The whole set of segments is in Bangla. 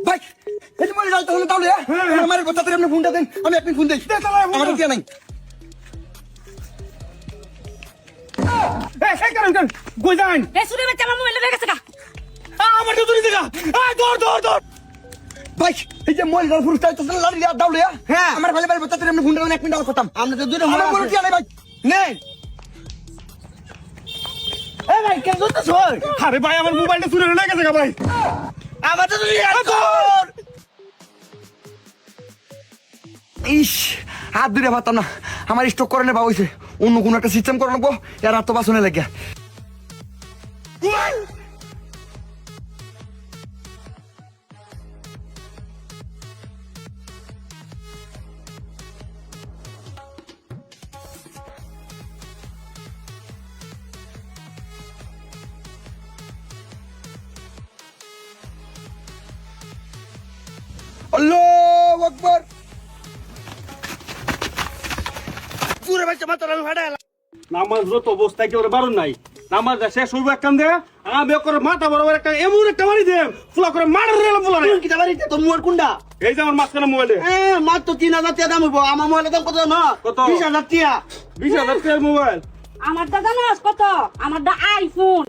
ভাই এই যে মোবাইল ডালতে হলো তাহলে আমার কথা তো আপনি ফোনটা দেন আমি আপনি ফোন দেই আমার কি নাই এই কারণ কই যান এই সুরে বাচ্চা আমার মোবাইল লেগে গেছে গা আমার তো তুই দেখা দৌড় ভাই এই যে মোবাইল ডাল ফুরস্টাই তো লাড়ি দাও হ্যাঁ আমার ভালো ভালো কথা তো আপনি ফোনটা দেন এক মিনিট কথাম আমরা তো দুটো আমার বড় কি নাই ভাই নেই এ ভাই কেন দোস্ত আরে ভাই আমার মোবাইলটা চুরি হয়ে গেছে ভাই আমার তো তুই ইস হাত দূরে পারতাম না আমার স্টক করে নেবা হয়েছে অন্য কোনো একটা সিস্টেম করে নেবো এর হাত তো বাসনে লেগে আল্লাহু আকবার পুরো বাচ্চা মাত্র আমি ফাড়া নামাজ রত অবস্থায় কেউ বারণ নাই নামাজ শেষ হইব এক কান দে আমি করে মাথা বরাবর একটা এমন একটা মারি দে ফুলা করে মারার রেল ফুলা রে কি বাড়িতে তোর মোবাইল কোনটা এই যে আমার মাঝখানে মোবাইলে মাত্র 3000 টাকা দাম হইব আমার মোবাইলের দাম কত না কত? 20000 টাকা 20,000 টাকার মোবাইল আমার দাদা না কত আমার দা আইফোন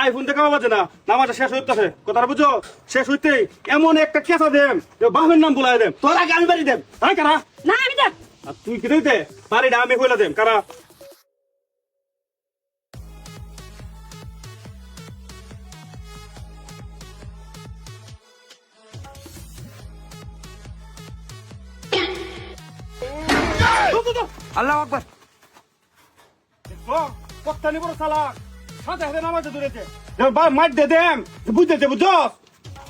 আইফোন দেখা বাজে না নামাজটা শেষ হইতেছে কথাটা বুঝো শেষ হইতে এমন একটা কেঁচা দেম বাপের নাম বলাই দেম তোর আগে আমি বাড়ি দেব তাই কারা না আমি দেখ আর তুই কি দিতে বাড়িটা আমি হইলা দেম কারা আল্লাহু আকবার পক্তানি বড় সালা সাথে সাথে নামাজে দূরেছে মাঠ দে দেম বুঝতে বুঝছ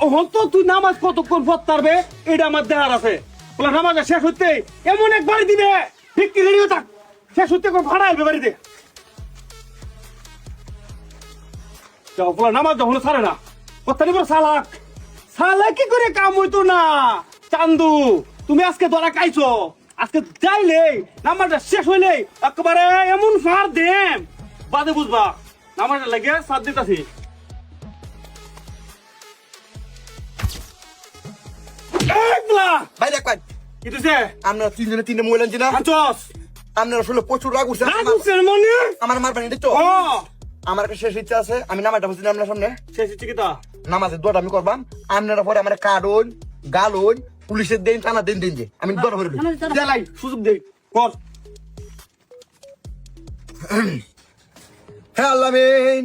ও তো তুই নামাজ কতক্ষণ পড়তারবে এটা আমার দেহার আছে বলে নামাজ শেষ হইতে এমন এক বাড়ি দিবে ঠিক কি রেডিও থাক শেষ হইতে কোন ভাড়া আসবে বাড়িতে বলে নামাজ যখন ছাড়ে না পক্তানি বড় সালাক সালা কি করে কাম হইতো না চান্দু তুমি আজকে ধরা খাইছো আজকে যাইলে নামাজটা শেষ হইলে একেবারে এমন ফার দেম বাদে বুঝবা নামাজটা লাগে সাত দিতাছি ভাই দেখ ভাই কি তুইছে আমরা তিনজনে তিনটে মোবাইল আনছি না আনছস আপনার আসলে প্রচুর রাগ উঠছে রাগুছেন মনে আমার মার পানি দেখছো ও আমার একটা শেষ ইচ্ছা আছে আমি নামাজটা বলছি আপনার সামনে শেষ চিকিতা নামাজের দোয়াটা আমি করবাম আপনারা পরে আমার কারণ গালন পুলিশের দিন থানা দিন দিন যে আমি দোয়া করে দেলাই সুযোগ দেই কর হ্যাঁ আল্লামিন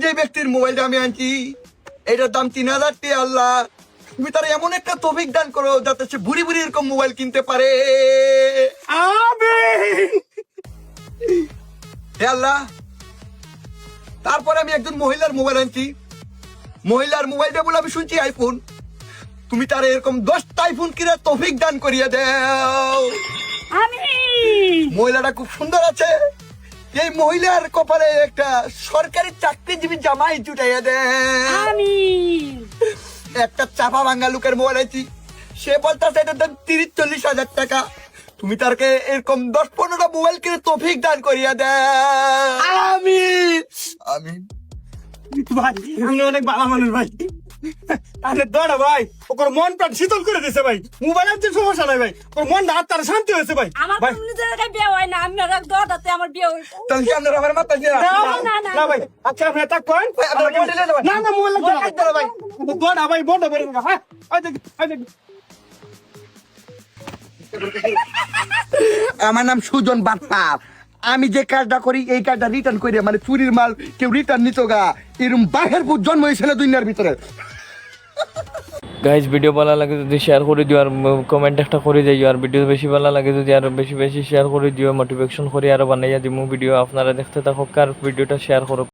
যে ব্যক্তির মোবাইলটা আমি আনছি এটার দাম 3000 টাকা আল্লাহ তুমি তার এমন একটা তৌফিক দান করো যাতে সে বুড়ি বুড়ি এরকম মোবাইল কিনতে পারে আমিন হে আল্লাহ তারপরে আমি একজন মহিলার মোবাইল আনছি মহিলার মোবাইলটা বলে আমি শুনছি আইফোন তুমি তার এরকম 10টা আইফোন কিনে তৌফিক দান করিয়ে দাও আমিন মহিলাটা খুব সুন্দর আছে এই মহিলার কপালে একটা সরকারি চাকরিজীবী জামাই জুটাইয়া দেয় আমিন একটা চাপা ভাঙ্গা লোকের মোবাইল আছি সে বলতেছে এটার দাম 30-40 হাজার টাকা তুমি তারকে এরকম 10-15টা মোবাইল কিনে তৌফিক দান করিয়া দেয় আমিন আমিন ভাই আমি অনেক ভালো মানুষ ভাই তাহলে দড়া ভাই ওর মন প্রাণ শীতল করে দিছে ভাই মোবাইলের যে সমস্যা নাই ভাই ওর মন হাত তার শান্তি হয়েছে ভাই আমার ভাই তো নিজের জায়গায় বিয়ে হয় না আমি আর দরদাতে আমার বিয়ে হইছে তাহলে কি আপনারা আমার মাথা দিয়ে না ভাই আচ্ছা আপনি তাক করেন আপনারা মোবাইল নিয়ে যাবেন না না মোবাইল লাগবে ভাই দড়া ভাই বন্ধ করে না হ্যাঁ ওই দেখ আমার নাম সুজন বাপ্পার আমি যে কাজটা করি এই কাজটা রিটার্ন করি মানে চুরির মাল কেউ রিটার্ন নিত গা এরকম বাঘের পুত জন্ম হয়েছিল দুনিয়ার ভিতরে গাইজ ভিডিও ভালো লাগে যদি শেয়ার করে দিও আর কমেন্ট একটা করে যাইও আর ভিডিও বেশি ভালো লাগে যদি আরো বেশি বেশি শেয়ার করে দিও মোটিভেশন করে আরো বানাইয়া দিমু ভিডিও আপনারা দেখতে থাকুক আর ভিডিওটা শেয়ার করো।